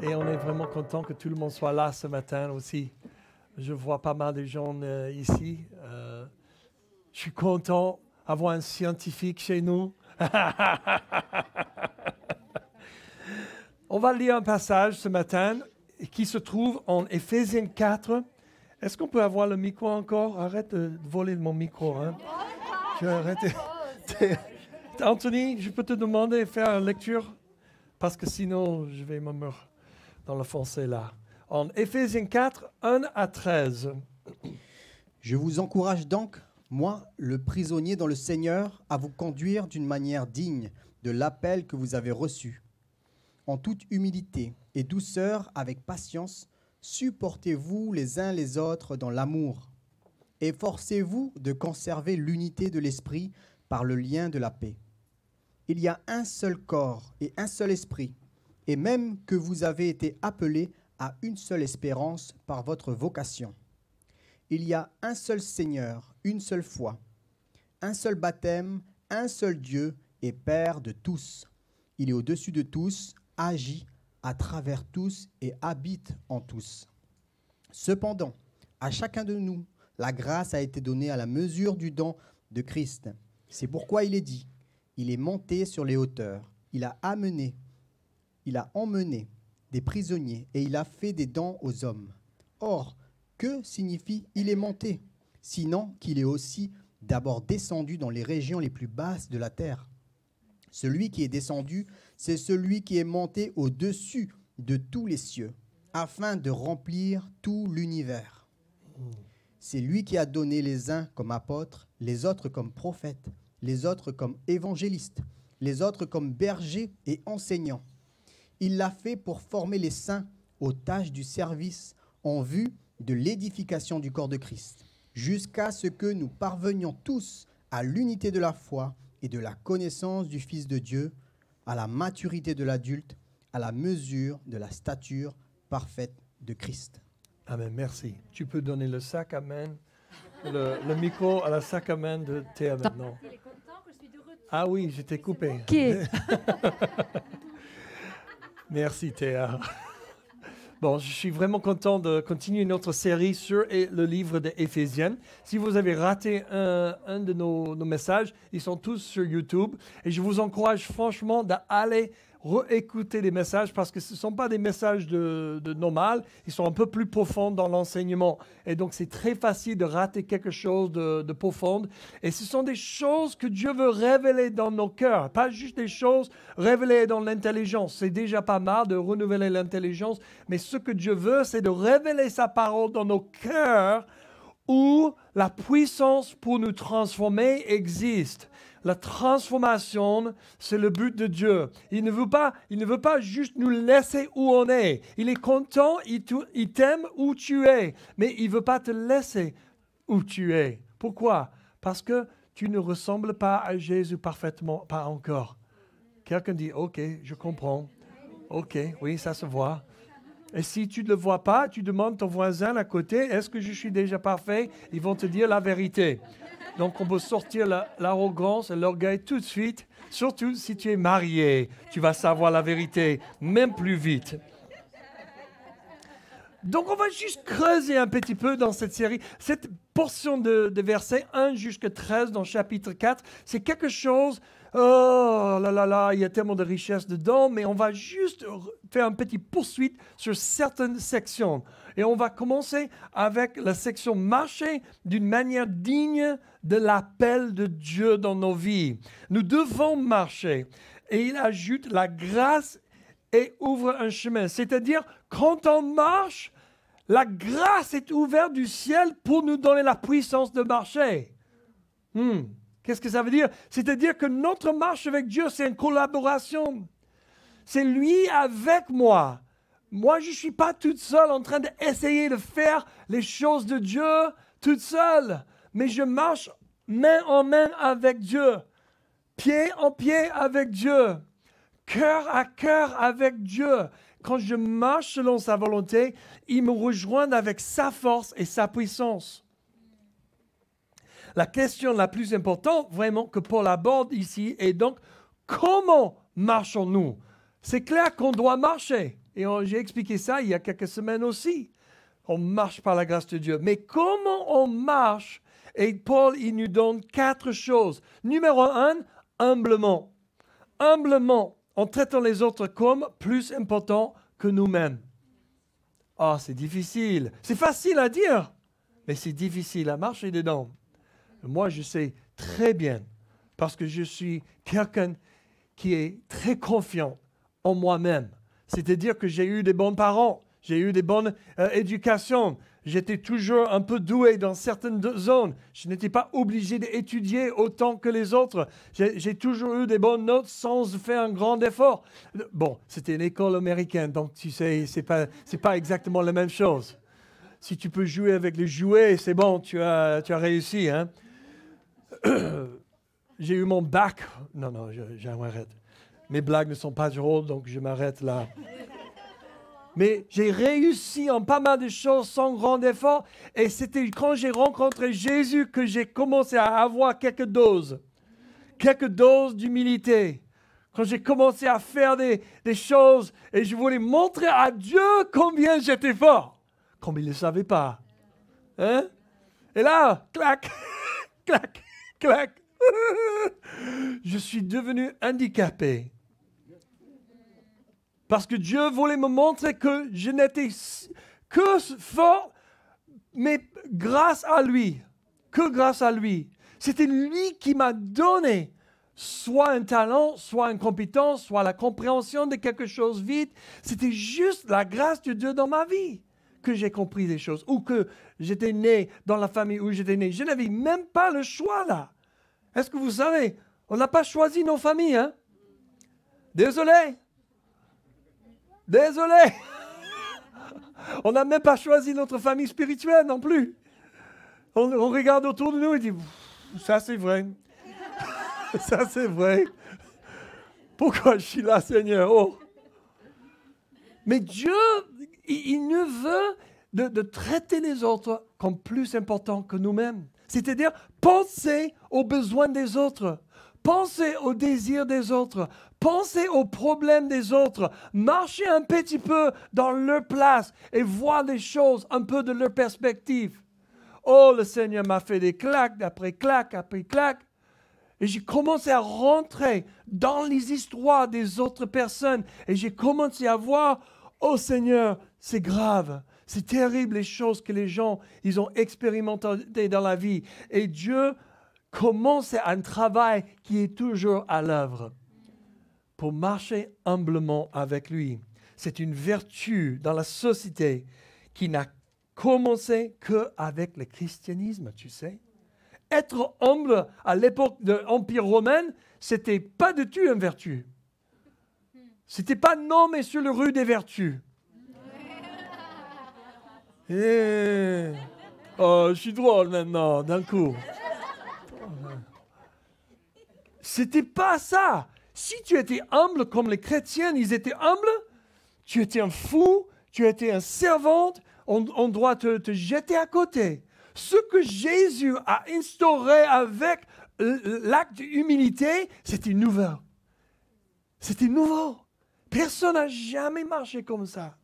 Et on est vraiment content que tout le monde soit là ce matin aussi. Je vois pas mal de gens ici. Je suis content d'avoir un scientifique chez nous. On va lire un passage ce matin qui se trouve en Éphésiens 4. Est-ce qu'on peut avoir le micro encore? Arrête de voler mon micro. Hein. Anthony, je peux te demander de faire une lecture? Parce que sinon, je vais me mourir dans le français là. En Éphésiens 4, 1 à 13. Je vous encourage donc, moi, le prisonnier dans le Seigneur, à vous conduire d'une manière digne de l'appel que vous avez reçu. En toute humilité et douceur, avec patience, supportez-vous les uns les autres dans l'amour. Efforcez-vous de conserver l'unité de l'esprit par le lien de la paix. Il y a un seul corps et un seul esprit, et même que vous avez été appelés à une seule espérance par votre vocation. Il y a un seul Seigneur, une seule foi, un seul baptême, un seul Dieu et Père de tous. Il est au-dessus de tous, agit à travers tous et habite en tous. Cependant, à chacun de nous, la grâce a été donnée à la mesure du don de Christ. C'est pourquoi il est dit, il est monté sur les hauteurs, il a emmené des prisonniers et il a fait des dons aux hommes. Or, que signifie « il est monté » sinon qu'il est aussi d'abord descendu dans les régions les plus basses de la terre. Celui qui est descendu, c'est celui qui est monté au-dessus de tous les cieux, afin de remplir tout l'univers. C'est lui qui a donné les uns comme apôtres, les autres comme prophètes, les autres comme évangélistes, les autres comme bergers et enseignants. Il l'a fait pour former les saints aux tâches du service en vue de l'édification du corps de Christ, jusqu'à ce que nous parvenions tous à l'unité de la foi et de la connaissance du Fils de Dieu, à la maturité de l'adulte, à la mesure de la stature parfaite de Christ. Amen, merci. Tu peux donner le sac, amen. Le micro à la sac à main de Théa maintenant. Il est content que je suis de retour. Ah oui, je t'ai coupé. Ok. Merci Théa. Bon, je suis vraiment content de continuer notre série sur le livre d'Éphésiens. Si vous avez raté un de nos messages, ils sont tous sur YouTube. Et je vous encourage franchement d'aller réécouter les messages parce que ce ne sont pas des messages de normal, ils sont un peu plus profonds dans l'enseignement. Et donc, c'est très facile de rater quelque chose de profond. Et ce sont des choses que Dieu veut révéler dans nos cœurs, pas juste des choses révélées dans l'intelligence. C'est déjà pas mal de renouveler l'intelligence, mais ce que Dieu veut, c'est de révéler sa parole dans nos cœurs où la puissance pour nous transformer existe. La transformation, c'est le but de Dieu. Il ne veut pas juste nous laisser où on est. Il est content, il t'aime où tu es, mais il ne veut pas te laisser où tu es. Pourquoi? Parce que tu ne ressembles pas à Jésus parfaitement, pas encore. Quelqu'un dit, OK, je comprends. OK, oui, ça se voit. Et si tu ne le vois pas, tu demandes ton voisin à côté, est-ce que je suis déjà parfait? Ils vont te dire la vérité. Donc, on peut sortir l'arrogance et l'orgueil tout de suite. Surtout si tu es marié, tu vas savoir la vérité, même plus vite. Donc, on va juste creuser un petit peu dans cette série. Cette portion de versets 1 jusqu'à 13 dans chapitre 4, c'est quelque chose... Oh là là là, il y a tellement de richesse dedans, mais on va juste faire une petite poursuite sur certaines sections. Et on va commencer avec la section « Marcher d'une manière digne de l'appel de Dieu dans nos vies ». Nous devons marcher. Et il ajoute « La grâce et ouvre un chemin ». C'est-à-dire, quand on marche, la grâce est ouverte du ciel pour nous donner la puissance de marcher. Qu'est-ce que ça veut dire? C'est-à-dire que notre marche avec Dieu, c'est une collaboration. C'est lui avec moi. Moi, je ne suis pas toute seule en train d'essayer de faire les choses de Dieu toute seule. Mais je marche main en main avec Dieu. Pied en pied avec Dieu. Cœur à cœur avec Dieu. Quand je marche selon sa volonté, il me rejoint avec sa force et sa puissance. La question la plus importante, vraiment, que Paul aborde ici, est donc, comment marchons-nous? C'est clair qu'on doit marcher. Et j'ai expliqué ça il y a quelques semaines aussi. On marche par la grâce de Dieu. Mais comment on marche? Et Paul, il nous donne 4 choses. Numéro 1, humblement. Humblement, en traitant les autres comme plus importants que nous-mêmes. Ah, c'est difficile. C'est facile à dire, mais c'est difficile à marcher dedans. Moi, je sais très bien, parce que je suis quelqu'un qui est très confiant en moi-même. C'est-à-dire que j'ai eu des bons parents, j'ai eu des bonnes éducations. J'étais toujours un peu doué dans certaines zones. Je n'étais pas obligé d'étudier autant que les autres. J'ai toujours eu des bonnes notes sans faire un grand effort. Bon, c'était une école américaine, donc tu sais, c'est pas exactement la même chose. Si tu peux jouer avec les jouets, c'est bon, tu as réussi. Hein? J'ai eu mon bac. Non, j'arrête. Mes blagues ne sont pas drôles, donc je m'arrête là. Mais j'ai réussi en pas mal de choses sans grand effort. Et c'était quand j'ai rencontré Jésus que j'ai commencé à avoir quelques doses d'humilité. Quand j'ai commencé à faire des choses et je voulais montrer à Dieu combien j'étais fort, comme il ne le savait pas. Hein? Et là, clac, clac, clac, je suis devenu handicapé. Parce que Dieu voulait me montrer que je n'étais que fort, mais grâce à lui. Que grâce à lui. C'était lui qui m'a donné soit un talent, soit une compétence, soit la compréhension de quelque chose vite. C'était juste la grâce de Dieu dans ma vie que j'ai compris des choses. Ou que j'étais né dans la famille où j'étais né. Je n'avais même pas le choix là. Est-ce que vous savez, on n'a pas choisi nos familles, hein? Désolé. On n'a même pas choisi notre famille spirituelle non plus. On regarde autour de nous et dit, ça c'est vrai. Ça c'est vrai. Pourquoi je suis là, Seigneur? Oh. Mais Dieu, il nous veut de traiter les autres comme plus importants que nous-mêmes. C'est-à-dire, penser aux besoins des autres. Pensez aux désirs des autres. Pensez aux problèmes des autres. Marchez un petit peu dans leur place et voir les choses un peu de leur perspective. Oh, le Seigneur m'a fait des claques après claques après claques. Et j'ai commencé à rentrer dans les histoires des autres personnes. Et j'ai commencé à voir, oh Seigneur, c'est grave. C'est terrible les choses que les gens, ils ont expérimentées dans la vie. Et Dieu commence un travail qui est toujours à l'œuvre pour marcher humblement avec lui. C'est une vertu dans la société qui n'a commencé qu'avec le christianisme, tu sais. Être humble à l'époque de l'Empire romain, c'était pas du tout une vertu. C'était pas nommé sur le rue des vertus. Oh, je suis drôle maintenant, d'un coup. C'était pas ça. Si tu étais humble comme les chrétiens, ils étaient humbles, tu étais un fou, tu étais un servante, on doit te jeter à côté. Ce que Jésus a instauré avec l'acte d'humilité, c'était nouveau. C'était nouveau. Personne n'a jamais marché comme ça.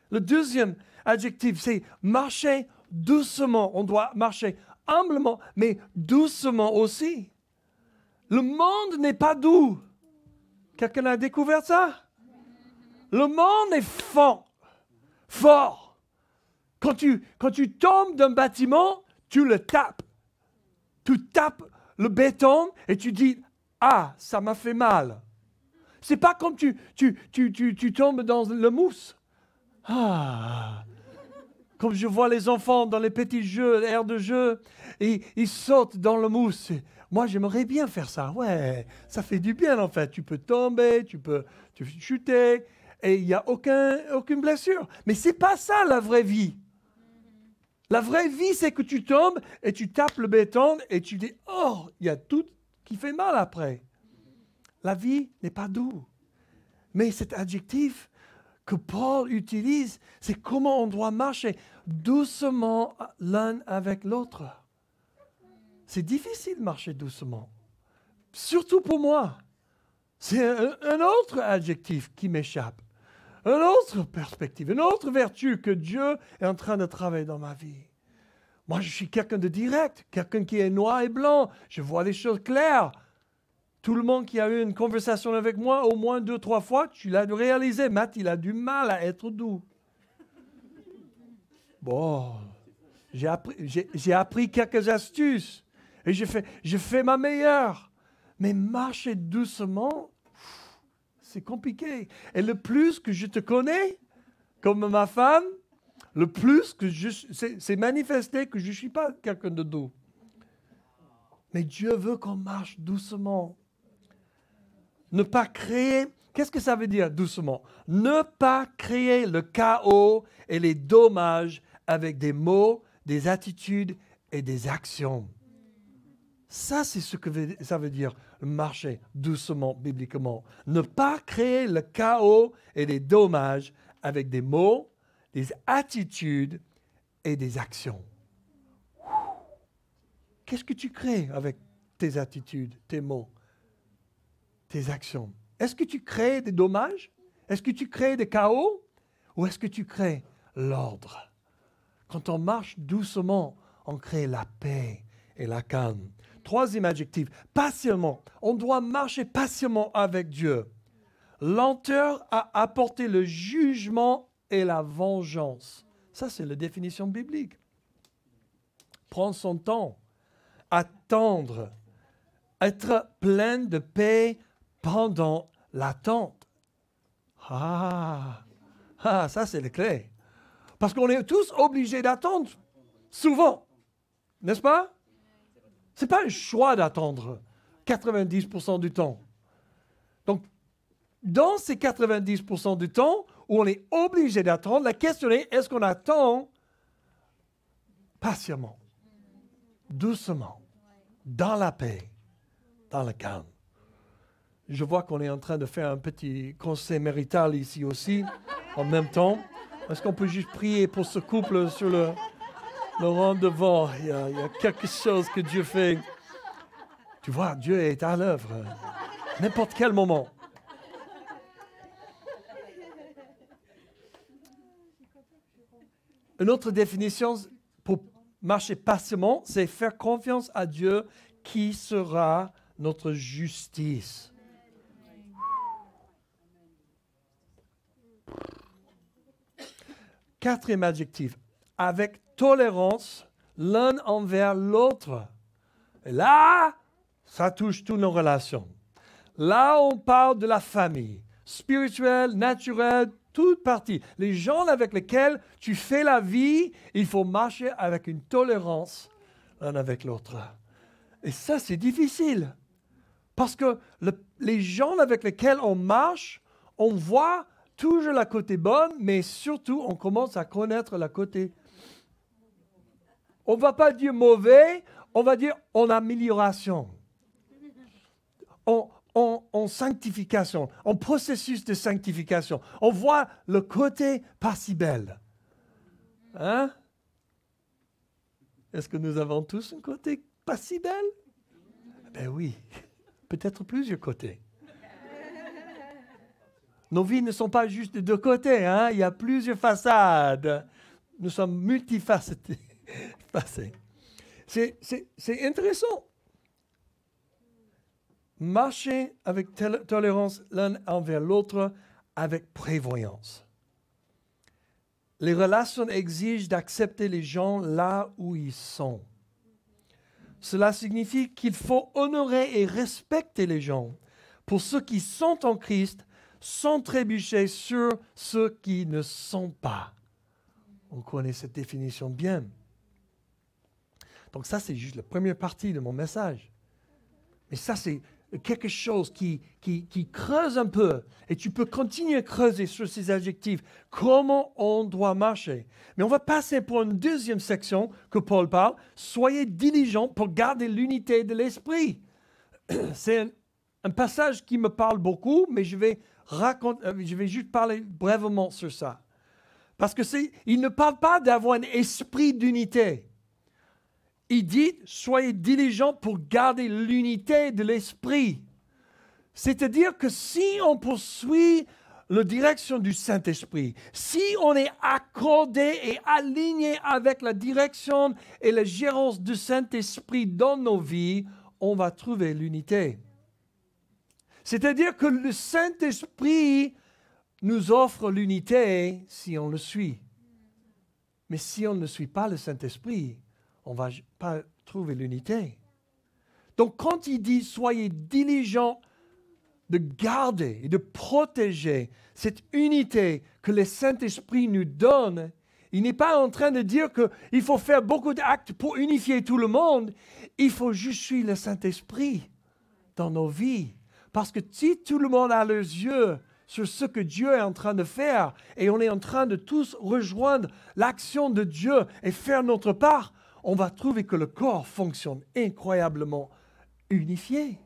Le deuxième adjectif, c'est marcher doucement. On doit marcher humblement, mais doucement aussi. Le monde n'est pas doux. Quelqu'un a découvert ça? Le monde est fort. Quand tu tombes d'un bâtiment, tu le tapes. Tu tapes le béton et tu dis « Ah, ça m'a fait mal ». C'est pas comme tu tombes dans le mousse. Ah, comme je vois les enfants dans les petits jeux, aires de jeu, et ils sautent dans le mousse. Moi, j'aimerais bien faire ça. Ouais, ça fait du bien en fait. Tu peux tomber, tu peux chuter, et il n'y a aucune blessure. Mais c'est pas ça la vraie vie. La vraie vie, c'est que tu tombes et tu tapes le béton et tu dis « Oh, il y a tout qui fait mal après ». La vie n'est pas douce. Mais cet adjectif que Paul utilise, c'est comment on doit marcher doucement l'un avec l'autre. C'est difficile de marcher doucement. Surtout pour moi. C'est un autre adjectif qui m'échappe. une autre perspective, une autre vertu que Dieu est en train de travailler dans ma vie. Moi, je suis quelqu'un de direct, quelqu'un qui est noir et blanc. Je vois les choses claires. Tout le monde qui a eu une conversation avec moi au moins 2-3 fois, tu l'as réalisé. Matt, il a du mal à être doux. Bon, j'ai appris quelques astuces et je fais ma meilleure. Mais marcher doucement, c'est compliqué. Et le plus que je te connais, comme ma femme, le plus que c'est manifesté que je ne suis pas quelqu'un de doux. Mais Dieu veut qu'on marche doucement. Ne pas créer, qu'est-ce que ça veut dire doucement? Ne pas créer le chaos et les dommages avec des mots, des attitudes et des actions. Ça, c'est ce que ça veut dire marcher doucement, bibliquement. Ne pas créer le chaos et les dommages avec des mots, des attitudes et des actions. Qu'est-ce que tu crées avec tes attitudes, tes mots, tes actions? Est-ce que tu crées des dommages? Est-ce que tu crées des chaos? Ou est-ce que tu crées l'ordre? Quand on marche doucement, on crée la paix et la calme. Troisième adjectif, patiemment. On doit marcher patiemment avec Dieu. Lenteur à apporter le jugement et la vengeance. Ça, c'est la définition biblique. Prendre son temps, attendre, être plein de paix pendant l'attente. Ça c'est la clé. Parce qu'on est tous obligés d'attendre, souvent, n'est-ce pas? Ce n'est pas un choix d'attendre 90% du temps. Donc, dans ces 90% du temps où on est obligé d'attendre, la question est, est-ce qu'on attend patiemment, doucement, dans la paix, dans le calme? Je vois qu'on est en train de faire un petit conseil marital ici aussi, en même temps. Est-ce qu'on peut juste prier pour ce couple sur le rang devant? Il y a quelque chose que Dieu fait. Tu vois, Dieu est à l'œuvre, n'importe quel moment. Une autre définition pour marcher patiemment, c'est faire confiance à Dieu qui sera notre justice. Quatrième adjectif, avec tolérance l'un envers l'autre. Et là, ça touche toutes nos relations. Là, on parle de la famille, spirituelle, naturelle, toute partie. Les gens avec lesquels tu fais la vie, il faut marcher avec une tolérance l'un avec l'autre. Et ça, c'est difficile. Parce que les gens avec lesquels on marche, on voit toujours la côté bonne, mais surtout, on commence à connaître la côté. On ne va pas dire mauvais, on va dire en amélioration, en sanctification, en processus de sanctification. On voit le côté pas si belle. Hein? Est-ce que nous avons tous un côté pas si belle? Ben oui, peut-être plusieurs côtés. Nos vies ne sont pas juste de deux côtés, hein? Il y a plusieurs façades. Nous sommes multifacetés. C'est intéressant. Marcher avec tolérance l'un envers l'autre, avec prévoyance. Les relations exigent d'accepter les gens là où ils sont. Cela signifie qu'il faut honorer et respecter les gens pour ceux qui sont en Christ, sans trébucher sur ceux qui ne sont pas. On connaît cette définition bien. Donc ça, c'est juste la première partie de mon message. Mais ça, c'est quelque chose qui creuse un peu. Et tu peux continuer à creuser sur ces adjectifs. Comment on doit marcher. Mais on va passer pour une deuxième section que Paul parle. Soyez diligents pour garder l'unité de l'esprit. C'est un passage qui me parle beaucoup, mais je vais juste parler brièvement sur ça. Parce que il ne parle pas d'avoir un esprit d'unité. Il dit, soyez diligents pour garder l'unité de l'esprit. C'est-à-dire que si on poursuit la direction du Saint-Esprit, si on est accordé et aligné avec la direction et la gérance du Saint-Esprit dans nos vies, on va trouver l'unité. C'est-à-dire que le Saint-Esprit nous offre l'unité si on le suit. Mais si on ne suit pas le Saint-Esprit, on ne va pas trouver l'unité. Donc quand il dit « soyez diligents », de garder et de protéger cette unité que le Saint-Esprit nous donne, il n'est pas en train de dire qu'il faut faire beaucoup d'actes pour unifier tout le monde. Il faut juste suivre le Saint-Esprit dans nos vies. Parce que si tout le monde a les yeux sur ce que Dieu est en train de faire et on est en train de tous rejoindre l'action de Dieu et faire notre part, on va trouver que le corps fonctionne incroyablement unifié.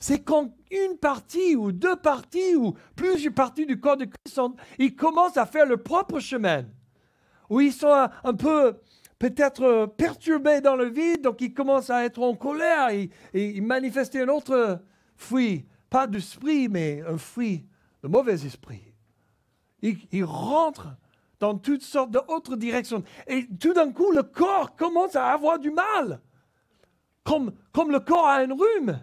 C'est quand une partie ou deux parties ou plusieurs parties du corps de Christ, ils commencent à faire leur propre chemin, où ils sont un peu peut-être perturbés dans le vide, donc ils commencent à être en colère et ils manifestent un autre fruit, pas d'esprit, mais un fruit de mauvais esprit. Ils rentrent dans toutes sortes d'autres directions. Et tout d'un coup, le corps commence à avoir du mal, comme le corps a un rhume.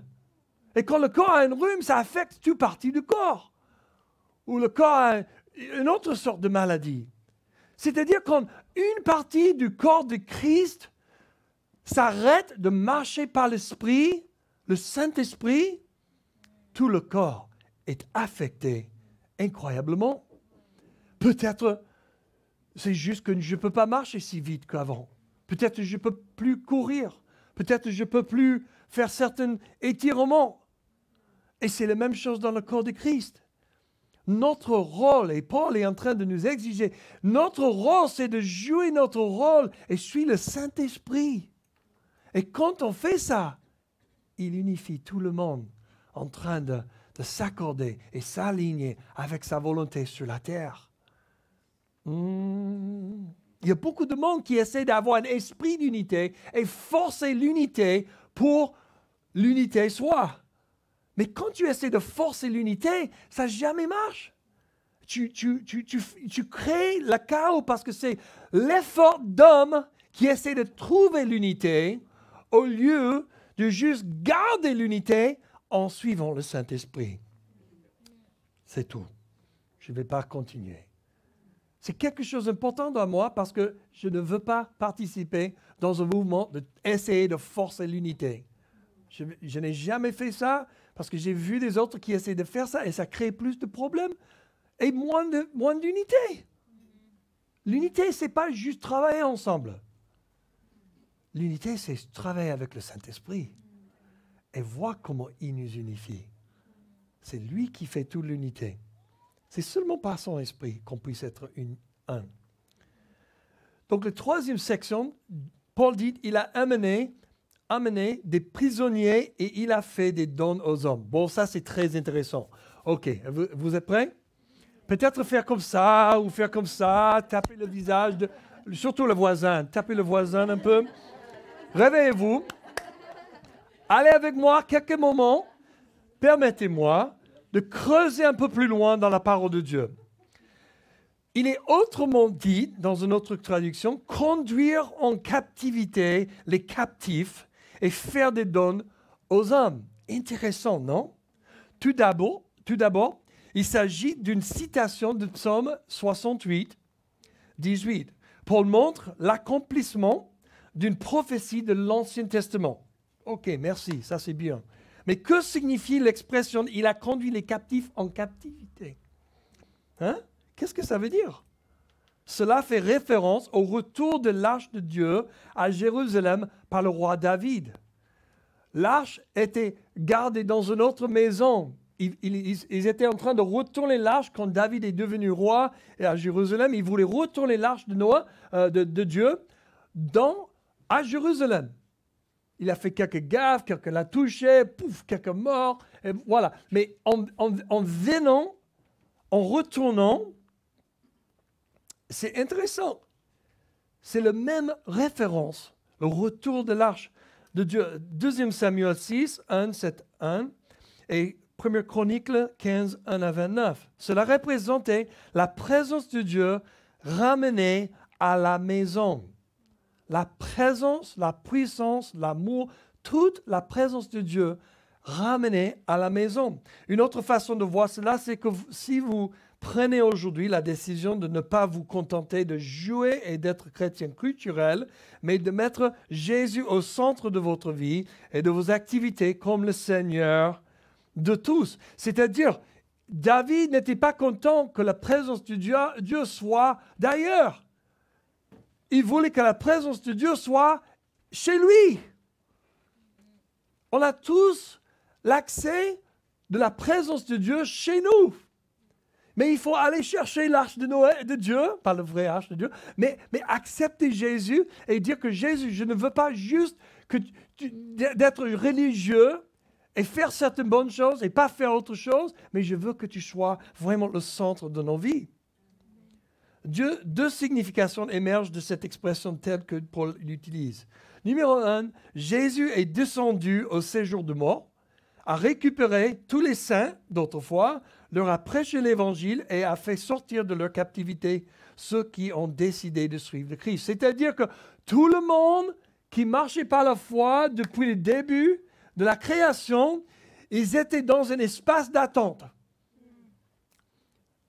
Et quand le corps a un rhume, ça affecte toute partie du corps. Ou le corps a une autre sorte de maladie. C'est-à-dire quand une partie du corps de Christ s'arrête de marcher par l'Esprit, le Saint-Esprit, tout le corps est affecté incroyablement. Peut-être c'est juste que je ne peux pas marcher si vite qu'avant. Peut-être que je ne peux plus courir. Peut-être que je ne peux plus faire certains étirements. Et c'est la même chose dans le corps de Christ. Notre rôle, et Paul est en train de nous exiger, notre rôle, c'est de jouer notre rôle et suivre le Saint-Esprit. Et quand on fait ça, il unifie tout le monde en train de s'accorder et s'aligner avec sa volonté sur la terre. Il y a beaucoup de monde qui essaie d'avoir un esprit d'unité et forcer l'unité pour l'unité soit. Mais quand tu essaies de forcer l'unité, ça n'a jamais marche. Tu crées le chaos parce que c'est l'effort d'homme qui essaie de trouver l'unité au lieu de juste garder l'unité en suivant le Saint-Esprit. C'est tout. Je ne vais pas continuer. C'est quelque chose d'important dans moi parce que je ne veux pas participer dans un mouvement d'essayer de forcer l'unité. Je n'ai jamais fait ça parce que j'ai vu des autres qui essaient de faire ça et ça crée plus de problèmes et moins d'unité. L'unité, ce n'est pas juste travailler ensemble. L'unité, c'est travailler avec le Saint-Esprit et voir comment il nous unifie. C'est lui qui fait toute l'unité. C'est seulement par son esprit qu'on puisse être un. Donc, la troisième section, Paul dit, il a amené des prisonniers et il a fait des dons aux hommes. Bon, ça, c'est très intéressant. OK, vous êtes prêts? Peut-être faire comme ça ou faire comme ça, taper le visage, surtout le voisin, taper le voisin un peu. Réveillez-vous. Allez avec moi quelques moments. Permettez-moi de creuser un peu plus loin dans la parole de Dieu. Il est autrement dit, dans une autre traduction, conduire en captivité les captifs et faire des dons aux hommes. Intéressant, non? Tout d'abord, il s'agit d'une citation de Psaume 68, 18. Paul montre l'accomplissement d'une prophétie de l'Ancien Testament. OK, merci, ça c'est bien. Mais que signifie l'expression « il a conduit les captifs en captivité » hein? Qu'est-ce que ça veut dire? Cela fait référence au retour de l'arche de Dieu à Jérusalem par le roi David. L'arche était gardée dans une autre maison. Ils étaient en train de retourner l'arche quand David est devenu roi à Jérusalem. Ils voulaient retourner l'arche de Dieu à Jérusalem. Il a fait quelques gaffes, quelqu'un l'a touché, pouf, quelqu'un mort, et voilà. Mais en retournant, c'est intéressant. C'est la même référence, le retour de l'arche de Dieu. 2 Samuel 6, 1, 7, 1. Et 1 Chronique 15, 1 à 29. Cela représentait la présence de Dieu ramenée à la maison. La présence, la puissance, l'amour, toute la présence de Dieu ramenée à la maison. Une autre façon de voir cela, c'est que si vous prenez aujourd'hui la décision de ne pas vous contenter de jouer et d'être chrétien culturel, mais de mettre Jésus au centre de votre vie et de vos activités comme le Seigneur de tous. C'est-à-dire, David n'était pas content que la présence de Dieu soit d'ailleurs. Il voulait que la présence de Dieu soit chez lui. On a tous l'accès de la présence de Dieu chez nous. Mais il faut aller chercher l'arche de Noé, de Dieu, pas le vrai arche de Dieu, mais accepter Jésus et dire que Jésus, je ne veux pas juste d'être religieux et faire certaines bonnes choses et pas faire autre chose, mais je veux que tu sois vraiment le centre de nos vies. Deux significations émergent de cette expression telle que Paul l'utilise. Numéro 1, Jésus est descendu au séjour de mort, a récupéré tous les saints d'autrefois, leur a prêché l'évangile et a fait sortir de leur captivité ceux qui ont décidé de suivre le Christ. C'est-à-dire que tout le monde qui marchait par la foi depuis le début de la création, ils étaient dans un espace d'attente.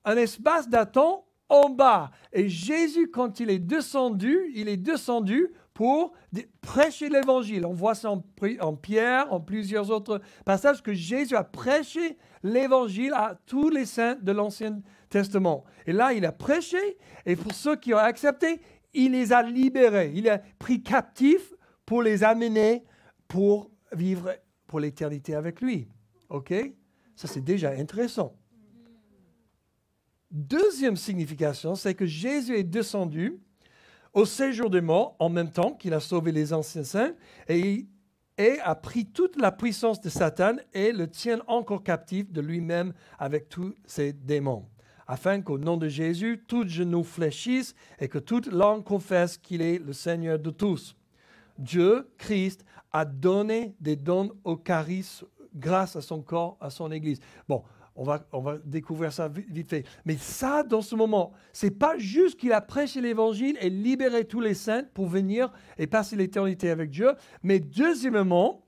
Un espace d'attente en bas. Et Jésus, quand il est descendu pour prêcher l'évangile. On voit ça en Pierre, en plusieurs autres passages, que Jésus a prêché l'évangile à tous les saints de l'Ancien Testament. Et là, il a prêché, et pour ceux qui ont accepté, il les a libérés. Il a pris captifs pour les amener pour vivre pour l'éternité avec lui. OK? Ça, c'est déjà intéressant. Deuxième signification, c'est que Jésus est descendu au séjour des morts en même temps qu'il a sauvé les anciens saints et a pris toute la puissance de Satan et le tient encore captif de lui-même avec tous ses démons, afin qu'au nom de Jésus, tout genou fléchisse et que toute langue confesse qu'il est le Seigneur de tous. Dieu, Christ, a donné des dons au charisme grâce à son corps, à son Église. Bon, on va découvrir ça vite fait. Mais ça, dans ce moment, c'est pas juste qu'il a prêché l'évangile et libéré tous les saints pour venir et passer l'éternité avec Dieu, mais deuxièmement,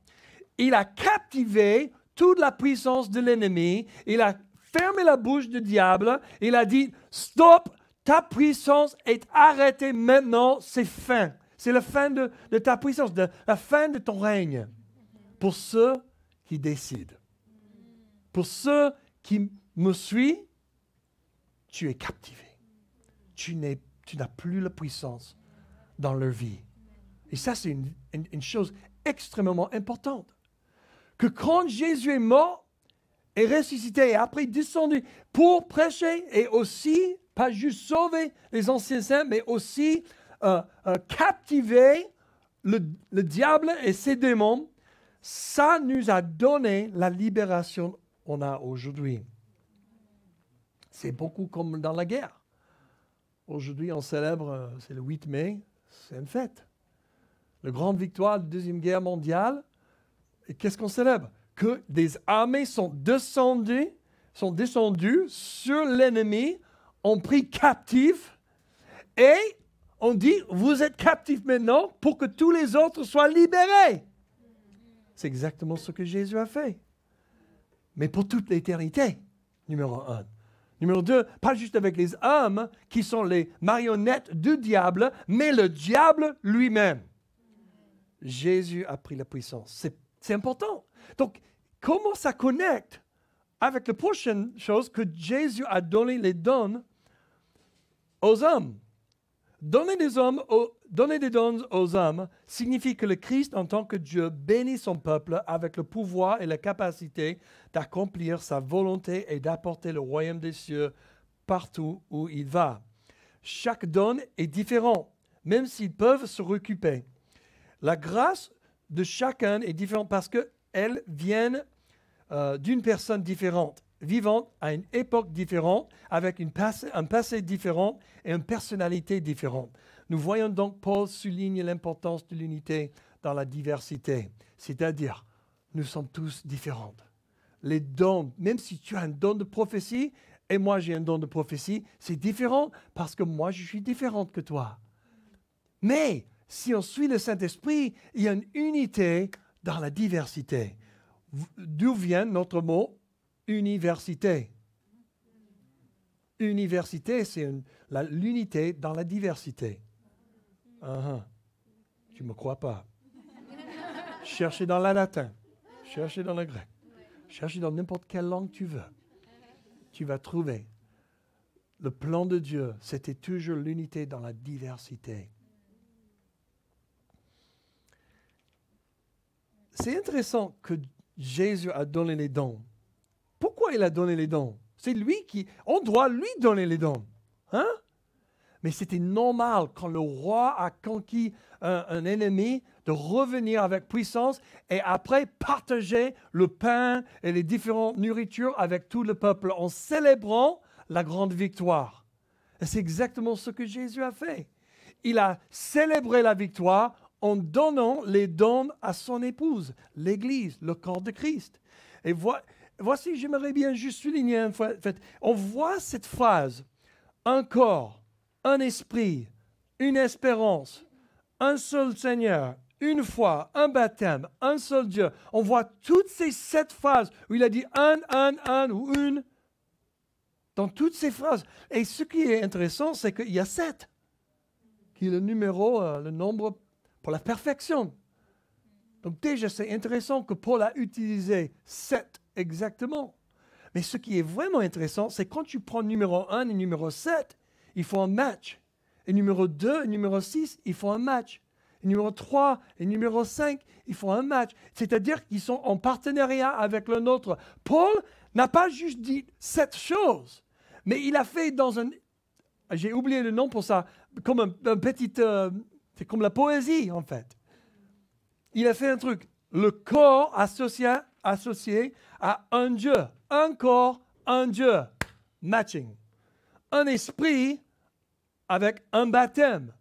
il a captivé toute la puissance de l'ennemi, il a fermé la bouche du diable, il a dit « Stop, ta puissance est arrêtée maintenant, c'est fin. C'est la fin de ta puissance, la fin de ton règne. » Pour ceux qui décident. Pour ceux qui me suivent, tu es captivé. Tu n'as plus la puissance dans leur vie. Et ça, c'est une chose extrêmement importante. Que quand Jésus est mort, est ressuscité et après descendu pour prêcher et aussi, pas juste sauver les anciens saints, mais aussi captiver le diable et ses démons, ça nous a donné la libération qu'on a aujourd'hui. C'est beaucoup comme dans la guerre. Aujourd'hui, on célèbre, c'est le 8 mai, c'est une fête. La grande victoire de la Deuxième Guerre mondiale. Et qu'est-ce qu'on célèbre? Que des armées sont descendues sur l'ennemi, ont pris captif et on dit, vous êtes captifs maintenant pour que tous les autres soient libérés. C'est exactement ce que Jésus a fait. Mais pour toute l'éternité, numéro 1. Numéro 2, pas juste avec les hommes qui sont les marionnettes du diable, mais le diable lui-même. Jésus a pris la puissance. C'est important. Donc, comment ça connecte avec la prochaine chose que Jésus a donné les dons aux hommes? Donner des dons aux hommes signifie que le Christ, en tant que Dieu, bénit son peuple avec le pouvoir et la capacité d'accomplir sa volonté et d'apporter le royaume des cieux partout où il va. Chaque don est différent, même s'ils peuvent se recouper. La grâce de chacun est différente parce qu'elles viennent d'une personne différente, vivant à une époque différente, avec un passé différent et une personnalité différente. Nous voyons donc Paul souligne l'importance de l'unité dans la diversité, c'est-à-dire nous sommes tous différents. les dons, même si tu as un don de prophétie et moi j'ai un don de prophétie, c'est différent parce que moi je suis différente que toi. Mais si on suit le Saint-Esprit, il y a une unité dans la diversité. D'où vient notre mot université? Université, c'est l'unité dans la diversité. Tu ne me crois pas. Cherchez dans le latin, cherchez dans le grec, cherchez dans n'importe quelle langue tu veux. Tu vas trouver. Le plan de Dieu, c'était toujours l'unité dans la diversité. C'est intéressant que Jésus a donné les dons. Pourquoi il a donné les dons? C'est lui qui... On doit lui donner les dons. Hein? Mais c'était normal quand le roi a conquis un ennemi de revenir avec puissance et après partager le pain et les différentes nourritures avec tout le peuple en célébrant la grande victoire. Et c'est exactement ce que Jésus a fait. Il a célébré la victoire en donnant les dons à son épouse, l'Église, le corps de Christ. Et voici, j'aimerais bien juste souligner une fois, en fait, on voit cette phrase, un corps, un esprit, une espérance, un seul Seigneur, une foi, un baptême, un seul Dieu. On voit toutes ces 7 phrases où il a dit un ou une dans toutes ces phrases. Et ce qui est intéressant, c'est qu'il y a 7, qui est le numéro, le nombre pour la perfection. Donc déjà, c'est intéressant que Paul a utilisé 7 exactement. Mais ce qui est vraiment intéressant, c'est quand tu prends numéro 1 et numéro 7, il faut un match. Et numéro 2 et numéro 6, il faut un match. Et numéro 3 et numéro 5, il faut un match. C'est-à-dire qu'ils sont en partenariat avec le nôtre. Paul n'a pas juste dit 7 choses, mais il a fait dans un... J'ai oublié le nom pour ça, comme un petit... c'est comme la poésie, en fait. Il a fait un truc. Le corps associé à un Dieu. Un corps, un Dieu. Matching. Un esprit avec un baptême.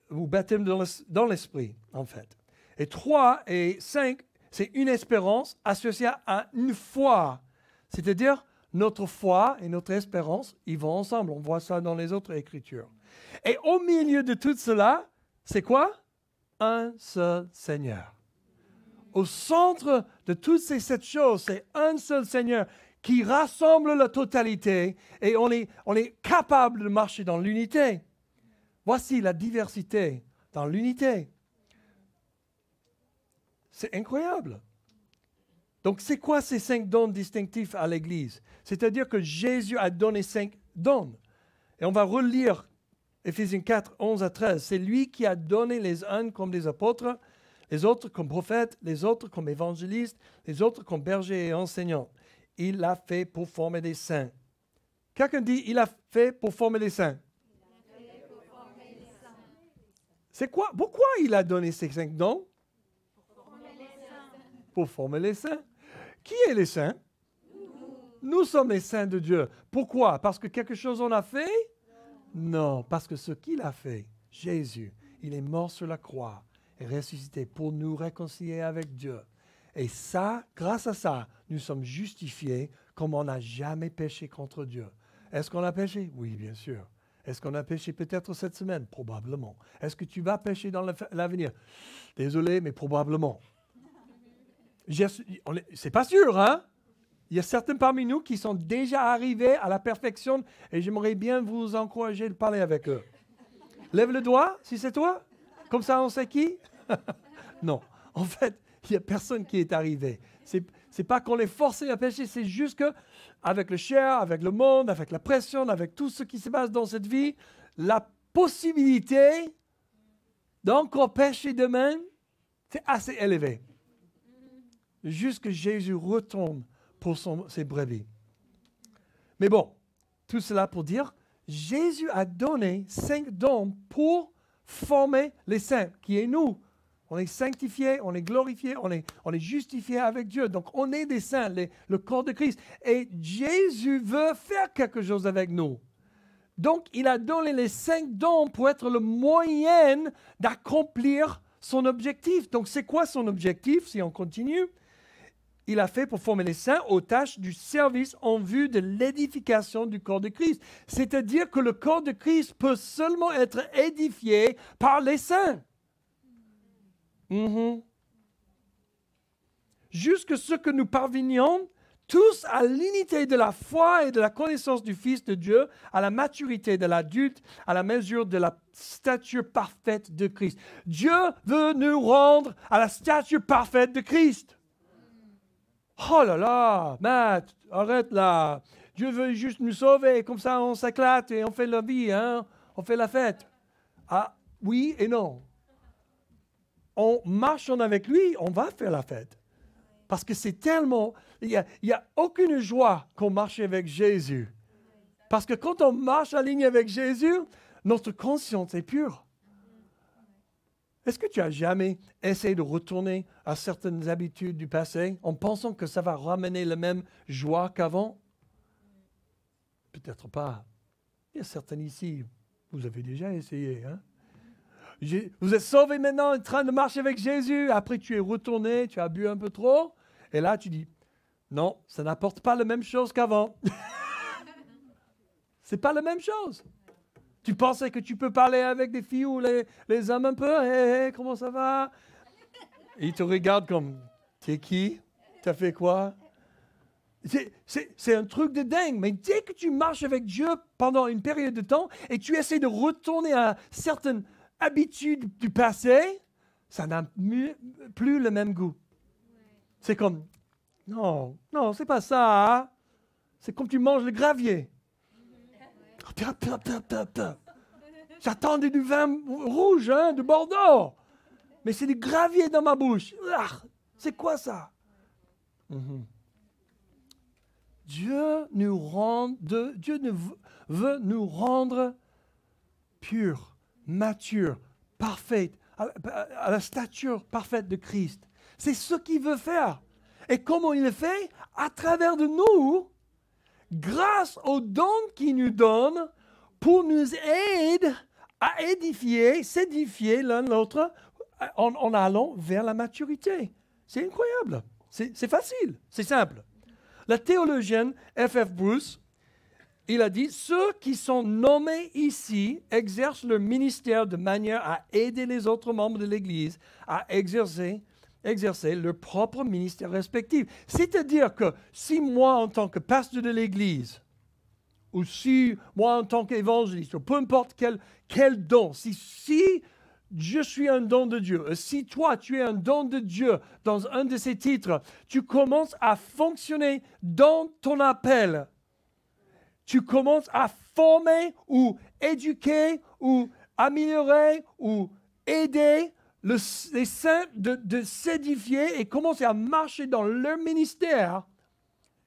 Ou baptême dans l'esprit, en fait. Et 3 et 5, c'est une espérance associée à une foi. C'est-à-dire, notre foi et notre espérance, ils vont ensemble. On voit ça dans les autres Écritures. Et au milieu de tout cela, c'est quoi? Un seul Seigneur. Au centre de toutes ces 7 choses, c'est un seul Seigneur qui rassemble la totalité et on est capable de marcher dans l'unité. Voici la diversité dans l'unité. C'est incroyable. Donc, c'est quoi ces 5 dons distinctifs à l'Église? C'est-à-dire que Jésus a donné 5 dons. Et on va relire Éphésiens 4, 11 à 13. C'est lui qui a donné les uns comme des apôtres, les autres comme prophètes, les autres comme évangélistes, les autres comme bergers et enseignants. Il l'a fait pour former des saints. Quelqu'un dit, il a fait pour former des saints. C'est quoi? Pourquoi il a donné ces 5 dons? Pour former les saints. Qui est les saints? Nous sommes les saints de Dieu. Pourquoi? Parce que quelque chose on a fait? Non, parce que ce qu'il a fait, Jésus, il est mort sur la croix et ressuscité pour nous réconcilier avec Dieu. Et ça, grâce à ça, nous sommes justifiés comme on n'a jamais péché contre Dieu. Est-ce qu'on a péché? Oui, bien sûr. Est-ce qu'on a péché peut-être cette semaine? Probablement. Est-ce que tu vas pécher dans l'avenir? Désolé, mais probablement. C'est pas sûr, hein? Il y a certains parmi nous qui sont déjà arrivés à la perfection et j'aimerais bien vous encourager de parler avec eux. Lève le doigt si c'est toi. Comme ça, on sait qui? Non. En fait, il n'y a personne qui est arrivé. C'est pas qu'on est forcé à pécher, c'est juste que avec le chair, avec le monde, avec la pression, avec tout ce qui se passe dans cette vie, la possibilité d'encore pécher demain, c'est assez élevé. Juste que Jésus retourne pour ses brebis. Mais bon, tout cela pour dire, Jésus a donné 5 dons pour former les saints, qui est nous. On est sanctifiés, on est glorifiés, on est justifiés avec Dieu. Donc, on est des saints, le corps de Christ. Et Jésus veut faire quelque chose avec nous. Donc, il a donné les 5 dons pour être le moyen d'accomplir son objectif. Donc, c'est quoi son objectif, si on continue? il a fait pour former les saints aux tâches du service en vue de l'édification du corps de Christ. C'est-à-dire que le corps de Christ peut seulement être édifié par les saints. Jusque ce que nous parvenions tous à l'unité de la foi et de la connaissance du Fils de Dieu, à la maturité de l'adulte, à la mesure de la stature parfaite de Christ. Dieu veut nous rendre à la stature parfaite de Christ. Oh là là, Matt, arrête là. Dieu veut juste nous sauver, comme ça on s'éclate et on fait la vie, hein? On fait la fête. Ah, oui et non. En marchant avec lui, on va faire la fête. Parce que c'est tellement... Il n'y a aucune joie qu'on marche avec Jésus. Parce que quand on marche en ligne avec Jésus, notre conscience est pure. Est-ce que tu as jamais essayé de retourner à certaines habitudes du passé en pensant que ça va ramener la même joie qu'avant? Peut-être pas. Il y a certains ici, vous avez déjà essayé. Hein? Vous êtes sauvés maintenant, en train de marcher avec Jésus. Après, tu es retourné, tu as bu un peu trop. Et là, tu dis, non, ça n'apporte pas la même chose qu'avant. C'est pas la même chose. Tu pensais que tu peux parler avec des filles ou les hommes un peu. Hey, comment ça va? Et ils te regardent comme, t'es qui? T'as fait quoi? C'est un truc de dingue. Mais dès que tu marches avec Dieu pendant une période de temps et tu essaies de retourner à certaines habitudes du passé, ça n'a plus le même goût. C'est comme, non, c'est pas ça. Hein? C'est comme tu manges le gravier. J'attendais du vin rouge, hein, de Bordeaux. Mais c'est du gravier dans ma bouche. C'est quoi ça? Dieu veut nous rendre purs, matures, parfaits, à la stature parfaite de Christ. C'est ce qu'il veut faire. Et comment il le fait? À travers de nous, grâce aux dons qu'il nous donne, pour nous aider à s'édifier l'un l'autre en allant vers la maturité. C'est incroyable. C'est facile, c'est simple. Le théologien F.F. Bruce, il a dit, ceux qui sont nommés ici exercent leur ministère de manière à aider les autres membres de l'Église à exercer leur propre ministère respectif. C'est-à-dire que si moi, en tant que pasteur de l'Église, ou si moi, en tant qu'évangéliste, ou peu importe quel don, si je suis un don de Dieu, si toi, tu es un don de Dieu dans un de ces titres, tu commences à fonctionner dans ton appel. Tu commences à former ou éduquer ou améliorer ou aider les saints de s'édifier et commencer à marcher dans leur ministère.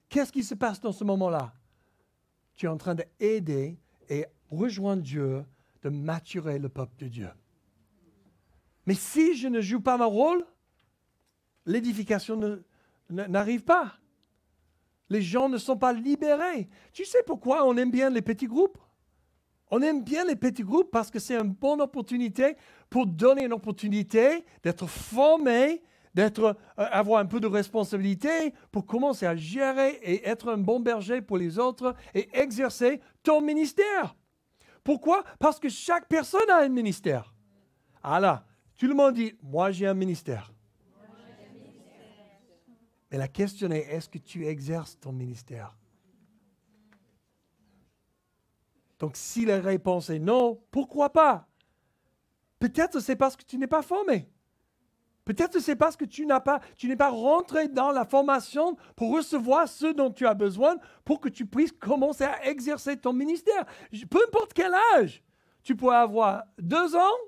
Qu'est-ce qui se passe dans ce moment-là? Tu es en train d'aider et rejoindre Dieu, de maturer le peuple de Dieu. Mais si je ne joue pas mon rôle, l'édification n'arrive pas. Les gens ne sont pas libérés. Tu sais pourquoi on aime bien les petits groupes? On aime bien les petits groupes parce que c'est une bonne opportunité pour donner une opportunité d'être formé, avoir un peu de responsabilité pour commencer à gérer et être un bon berger pour les autres et exercer ton ministère. Pourquoi? Parce que chaque personne a un ministère. Ah là, tout le monde dit, moi j'ai un ministère. Mais la question est, est-ce que tu exerces ton ministère? Donc, si la réponse est non, pourquoi pas? Peut-être c'est parce que tu n'es pas formé. Peut-être c'est parce que tu n'es pas rentré dans la formation pour recevoir ce dont tu as besoin pour que tu puisses commencer à exercer ton ministère. Peu importe quel âge. Tu peux avoir 2 ans,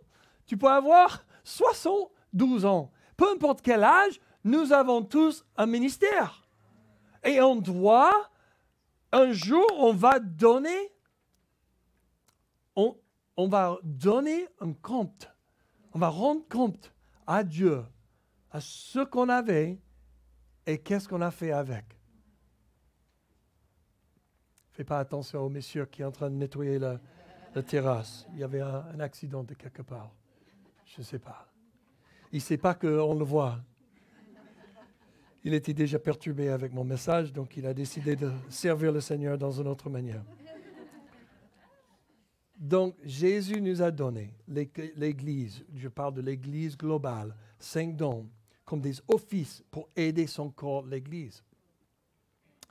tu peux avoir 72 ans. Peu importe quel âge, nous avons tous un ministère. Et on doit, un jour, on va donner un compte. On va rendre compte à Dieu, à ce qu'on avait et qu'est-ce qu'on a fait avec. Fais pas attention au monsieur qui est en train de nettoyer la terrasse. Il y avait un accident de quelque part. Je ne sais pas. Il ne sait pas qu'on le voit. Il était déjà perturbé avec mon message, donc il a décidé de servir le Seigneur dans une autre manière. Donc, Jésus nous a donné l'Église, je parle de l'Église globale, 5 dons, comme des offices pour aider son corps, l'Église.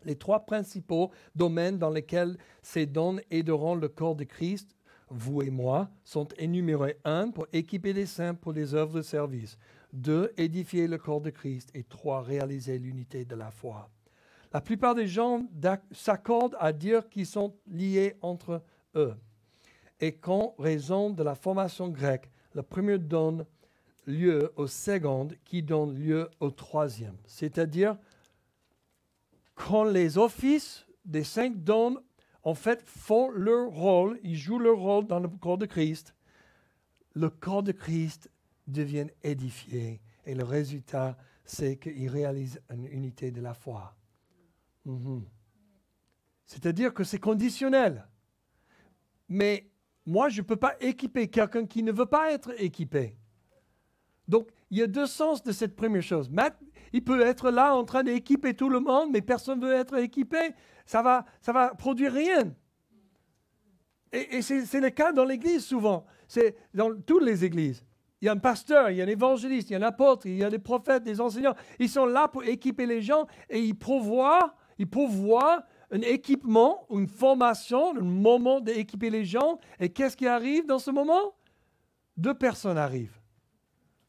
Les 3 principaux domaines dans lesquels ces dons aideront le corps de Christ, vous et moi, sont énumérés. 1, pour équiper les saints pour les œuvres de service. 2, édifier le corps de Christ. Et 3, réaliser l'unité de la foi. La plupart des gens s'accordent à dire qu'ils sont liés entre eux. Et qu'en raison de la formation grecque, le premier donne lieu au second qui donne lieu au troisième. C'est-à-dire, quand les offices des 5 dons, en fait, font leur rôle, ils jouent leur rôle dans le corps de Christ, le corps de Christ devient édifié. Et le résultat, c'est qu'il réalise une unité de la foi. C'est-à-dire que c'est conditionnel. Mais moi, je ne peux pas équiper quelqu'un qui ne veut pas être équipé. Donc, il y a 2 sens de cette première chose. Matt, il peut être là en train d'équiper tout le monde, mais personne ne veut être équipé. Ça va produire rien. Et c'est le cas dans l'Église souvent. C'est dans toutes les églises. Il y a un pasteur, il y a un évangéliste, il y a un apôtre, il y a des prophètes, des enseignants. Ils sont là pour équiper les gens et ils pourvoient un équipement, une formation, un moment d'équiper les gens. Et qu'est-ce qui arrive dans ce moment? 2 personnes arrivent.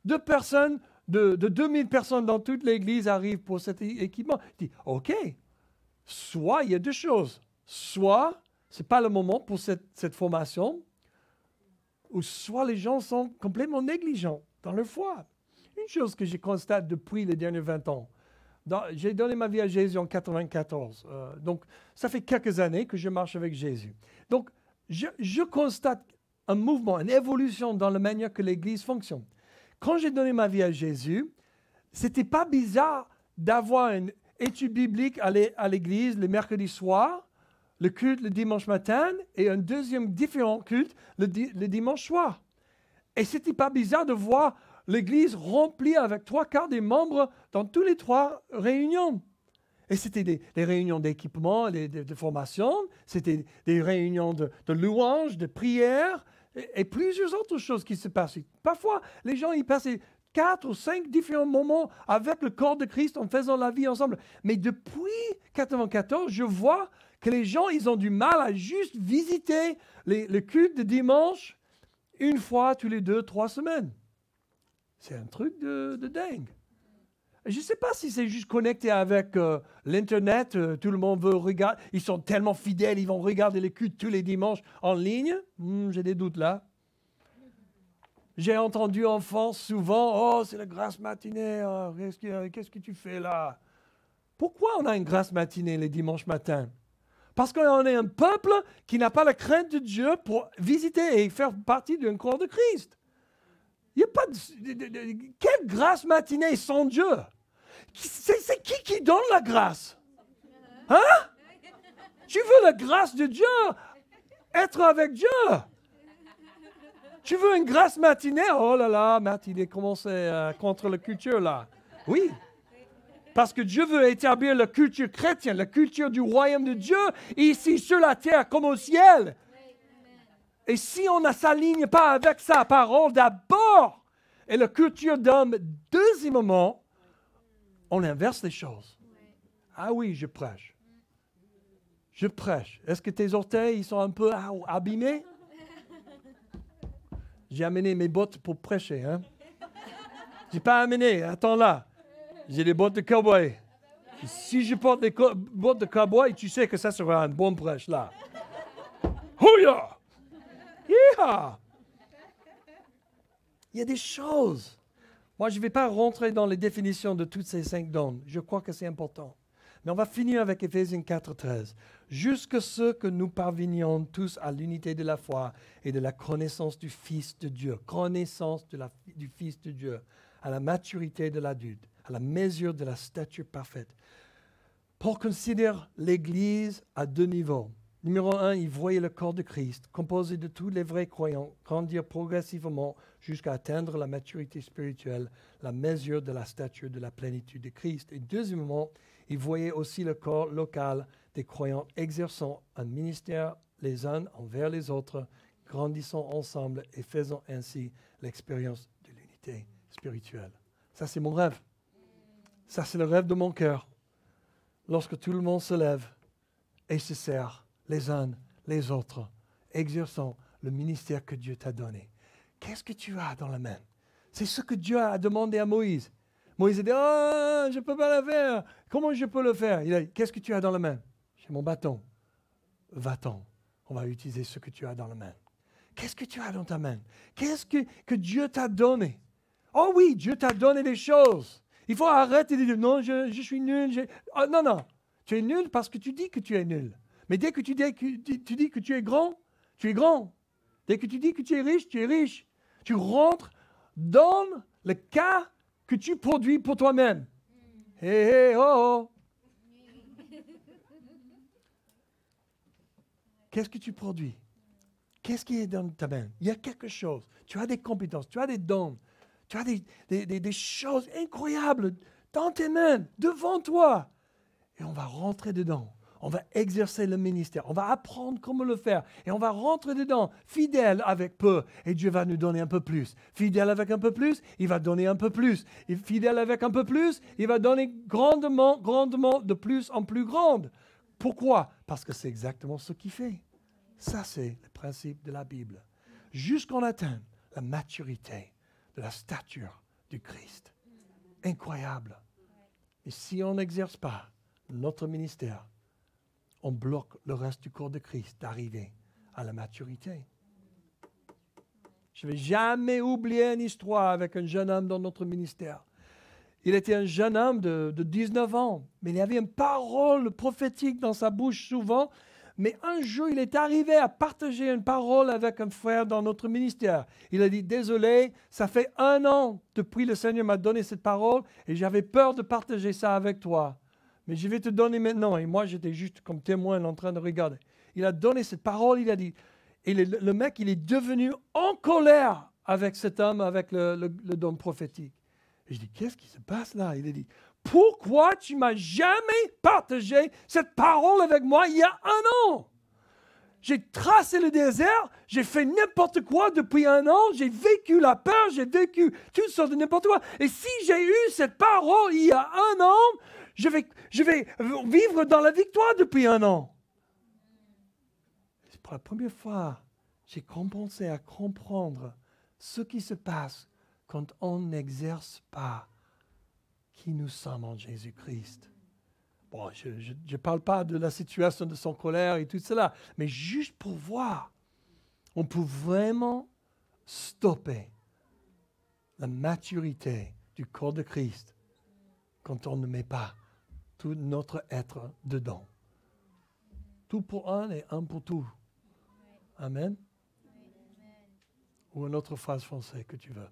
2 personnes, de 2000 personnes dans toute l'Église arrivent pour cet équipement. Il dit, OK, soit il y a 2 choses. Soit ce n'est pas le moment pour cette formation, ou soit les gens sont complètement négligents dans leur foi. Une chose que je constate depuis les derniers 20 ans, j'ai donné ma vie à Jésus en 1994. Donc, ça fait quelques années que je marche avec Jésus. Donc, je constate un mouvement, une évolution dans la manière que l'Église fonctionne. Quand j'ai donné ma vie à Jésus, c'était pas bizarre d'avoir une étude biblique à l'Église le mercredi soir, le culte le dimanche matin et un deuxième différent culte le dimanche soir. Et c'était pas bizarre de voir l'Église remplie avec 3/4 des membres dans tous les 3 réunions. Et c'était des réunions d'équipement, de formation, c'était des réunions de louanges, de prières et plusieurs autres choses qui se passaient. Parfois, les gens y passaient 4 ou 5 différents moments avec le corps de Christ en faisant la vie ensemble. Mais depuis 1994, je vois que les gens, ils ont du mal à juste visiter le culte de dimanche une fois tous les 2-3 semaines. C'est un truc de dingue. Je ne sais pas si c'est juste connecté avec l'Internet. Tout le monde veut regarder. Ils sont tellement fidèles, ils vont regarder les cultes tous les dimanches en ligne. J'ai des doutes là. J'ai entendu enfants souvent, « Oh, c'est la grasse matinée. Qu'est-ce que tu fais là? » Pourquoi on a une grasse matinée les dimanches matins? Parce qu'on est un peuple qui n'a pas la crainte de Dieu pour visiter et faire partie d'un corps de Christ. Il n'y a pas quelle grâce matinée sans Dieu? C'est qui donne la grâce? Hein? Tu veux la grâce de Dieu? Être avec Dieu? Tu veux une grâce matinée? Oh là là, Matt, il est commencé contre la culture là. Oui. Parce que Dieu veut établir la culture chrétienne, la culture du royaume de Dieu, ici sur la terre comme au ciel. Et si on ne s'aligne pas avec sa parole d'abord, et la culture d'homme deuxièmement, on inverse les choses. Ah oui, je prêche. Je prêche. Est-ce que tes orteils ils sont un peu abîmés? J'ai amené mes bottes pour prêcher. Hein? Je n'ai pas amené, attends là. J'ai des bottes de cowboy. Si je porte des bottes de cowboy, tu sais que ça sera un bon prêche là. Houya! Yeah! Il y a des choses. Moi, je ne vais pas rentrer dans les définitions de toutes ces 5 dons. Je crois que c'est important. Mais on va finir avec Éphésiens 4:13. Jusque ce que nous parvenions tous à l'unité de la foi et de la connaissance du Fils de Dieu. Connaissance du Fils de Dieu. À la maturité de l'adulte. À la mesure de la stature parfaite. Paul considère l'Église à 2 niveaux. Numéro 1, il voyait le corps de Christ, composé de tous les vrais croyants, grandir progressivement jusqu'à atteindre la maturité spirituelle, la mesure de la stature de la plénitude de Christ. Et deuxièmement, il voyait aussi le corps local des croyants exerçant un ministère les uns envers les autres, grandissant ensemble et faisant ainsi l'expérience de l'unité spirituelle. Ça, c'est mon rêve. Ça, c'est le rêve de mon cœur. Lorsque tout le monde se lève et se sert les uns les autres, exerçant le ministère que Dieu t'a donné. Qu'est-ce que tu as dans la main? C'est ce que Dieu a demandé à Moïse. Moïse a dit, oh, je ne peux pas le faire. Comment je peux le faire? Il a dit, qu'est-ce que tu as dans la main? J'ai mon bâton. Va-t'en. On va utiliser ce que tu as dans la main. Qu'est-ce que tu as dans ta main? Qu'est-ce que Dieu t'a donné? Oh oui, Dieu t'a donné des choses. Il faut arrêter de dire, non, je suis nul. Oh, non, non. Tu es nul parce que tu dis que tu es nul. Mais dès que tu dis que tu es grand, tu es grand. Dès que tu dis que tu es riche, tu es riche. Tu rentres dans le cas que tu produis pour toi-même. Hé, hé, oh, oh. Qu'est-ce que tu produis? Qu'est-ce qui est dans ta main? Il y a quelque chose. Tu as des compétences, tu as des dons, tu as des choses incroyables dans tes mains, devant toi. Et on va rentrer dedans. On va exercer le ministère. On va apprendre comment le faire. Et on va rentrer dedans, fidèle avec peu. Et Dieu va nous donner un peu plus. Fidèle avec un peu plus, il va donner un peu plus. Et fidèle avec un peu plus, il va donner grandement, grandement, de plus en plus grande. Pourquoi? Parce que c'est exactement ce qu'il fait. Ça, c'est le principe de la Bible. Jusqu'on atteint la maturité de la stature du Christ. Incroyable. Et si on n'exerce pas notre ministère, on bloque le reste du corps de Christ d'arriver à la maturité. Je ne vais jamais oublier une histoire avec un jeune homme dans notre ministère. Il était un jeune homme de 19 ans, mais il avait une parole prophétique dans sa bouche souvent. Mais un jour, il est arrivé à partager une parole avec un frère dans notre ministère. Il a dit, désolé, ça fait 1 an depuis le Seigneur m'a donné cette parole et j'avais peur de partager ça avec toi. Mais je vais te donner maintenant. Et moi, j'étais juste comme témoin en train de regarder. Il a donné cette parole, il a dit. Et le mec, il est devenu en colère avec cet homme, avec le don prophétique. Et je dis, qu'est-ce qui se passe là? Il a dit, pourquoi tu m'as jamais partagé cette parole avec moi il y a 1 an? J'ai tracé le désert, j'ai fait n'importe quoi depuis 1 an, j'ai vécu la peur, j'ai vécu toutes sortes de n'importe quoi. Et si j'ai eu cette parole il y a 1 an, je vais vivre dans la victoire depuis 1 an. C'est pour la première fois, j'ai commencé à comprendre ce qui se passe quand on n'exerce pas qui nous sommes en Jésus-Christ. Bon, je ne parle pas de la situation de son colère et tout cela, mais juste pour voir, on peut vraiment stopper la maturité du corps de Christ quand on ne met pas tout notre être dedans. Tout pour un et un pour tout. Amen. Ou une autre phrase française que tu veux.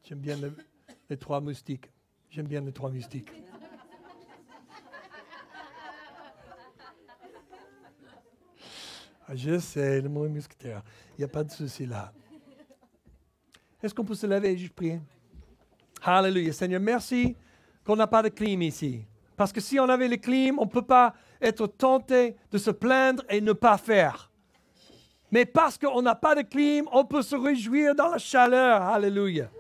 J'aime bien les 3 moustiques. J'aime bien les 3 moustiques. Je sais, le mot mousquetaire. Il n'y a pas de souci là. Est-ce qu'on peut se lever et juste prier? Alléluia. Seigneur, merci qu'on n'a pas de clim ici. Parce que si on avait le clim, on ne peut pas être tenté de se plaindre et ne pas faire. Mais parce qu'on n'a pas de clim, on peut se réjouir dans la chaleur. Alléluia.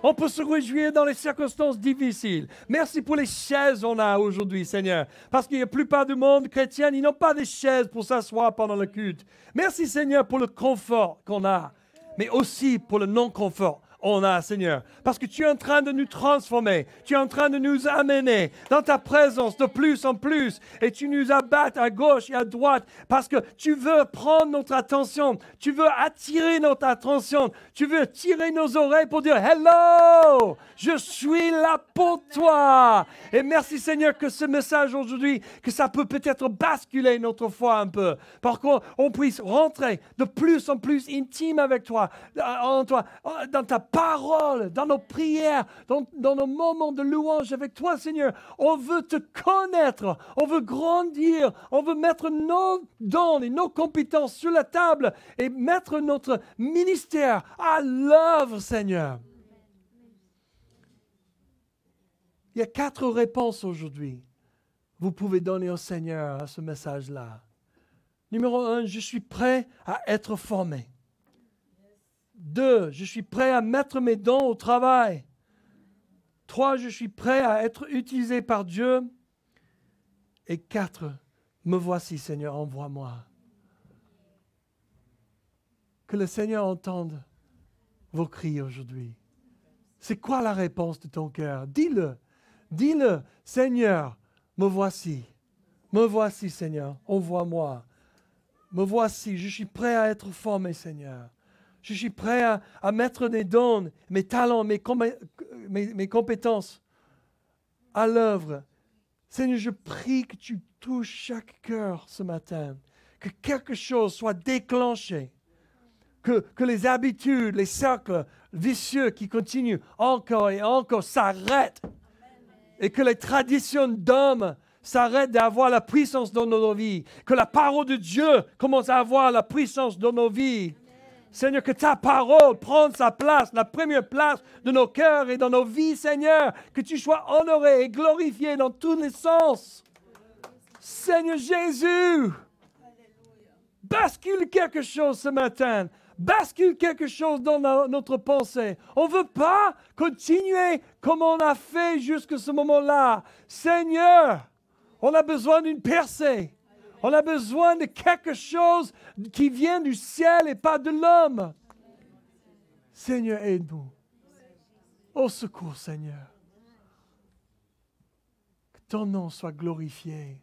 On peut se réjouir dans les circonstances difficiles. Merci pour les chaises qu'on a aujourd'hui, Seigneur. Parce qu'il y a la plupart du monde chrétien, ils n'ont pas de chaises pour s'asseoir pendant le culte. Merci, Seigneur, pour le confort qu'on a, mais aussi pour le non-confort on a, Seigneur. Parce que tu es en train de nous transformer. Tu es en train de nous amener dans ta présence de plus en plus. Et tu nous abattes à gauche et à droite parce que tu veux prendre notre attention. Tu veux attirer notre attention. Tu veux tirer nos oreilles pour dire « Hello, je suis là pour toi ». Et merci, Seigneur, que ce message aujourd'hui, que ça peut peut-être basculer notre foi un peu. Pour qu'on puisse rentrer de plus en plus intime avec toi, dans ta parole, dans nos prières, dans nos moments de louange avec toi, Seigneur. On veut te connaître, on veut grandir, on veut mettre nos dons et nos compétences sur la table et mettre notre ministère à l'œuvre, Seigneur. Il y a 4 réponses aujourd'hui. Vous pouvez donner au Seigneur à ce message-là. Numéro 1, je suis prêt à être formé. 2, je suis prêt à mettre mes dons au travail. 3, je suis prêt à être utilisé par Dieu. Et 4, me voici, Seigneur, envoie-moi. Que le Seigneur entende vos cris aujourd'hui. C'est quoi la réponse de ton cœur? Dis-le. Dis-le, Seigneur, me voici. Me voici, Seigneur, envoie-moi. Me voici, je suis prêt à être formé, Seigneur. Je suis prêt à mettre des dons, mes talents, mes compétences à l'œuvre. Seigneur, je prie que tu touches chaque cœur ce matin, que quelque chose soit déclenché, que les habitudes, les cercles vicieux qui continuent encore et encore s'arrêtent et que les traditions d'hommes s'arrêtent d'avoir la puissance dans nos vies, que la parole de Dieu commence à avoir la puissance dans nos vies. Seigneur, que ta parole prenne sa place, la première place de nos cœurs et dans nos vies, Seigneur. Que tu sois honoré et glorifié dans tous les sens. Seigneur Jésus, bascule quelque chose ce matin. Bascule quelque chose dans notre pensée. On ne veut pas continuer comme on a fait jusqu'à ce moment-là. Seigneur, on a besoin d'une percée. On a besoin de quelque chose qui vient du ciel et pas de l'homme. Seigneur, aide-nous. Au secours, Seigneur. Que ton nom soit glorifié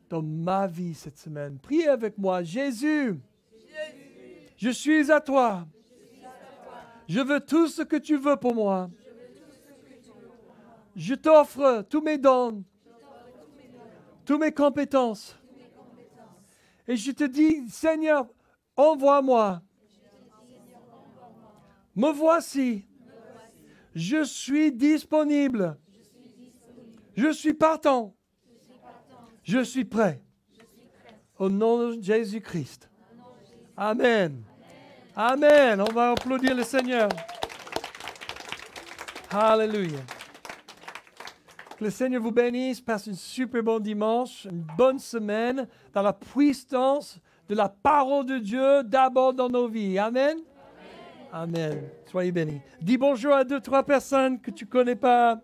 dans ma vie cette semaine. Priez avec moi. Jésus, je suis à toi. Je veux tout ce que tu veux pour moi. Je t'offre tous mes dons, toutes mes compétences. Et je te dis, Seigneur, envoie-moi. Me voici. Je suis disponible. Je suis partant. Je suis prêt. Au nom de Jésus-Christ. Amen. Amen. On va applaudir le Seigneur. Alléluia. Que le Seigneur vous bénisse. Passe une super bon dimanche, une bonne semaine dans la puissance de la parole de Dieu d'abord dans nos vies. Amen. Amen. Soyez bénis. Dis bonjour à 2-3 personnes que tu ne connais pas.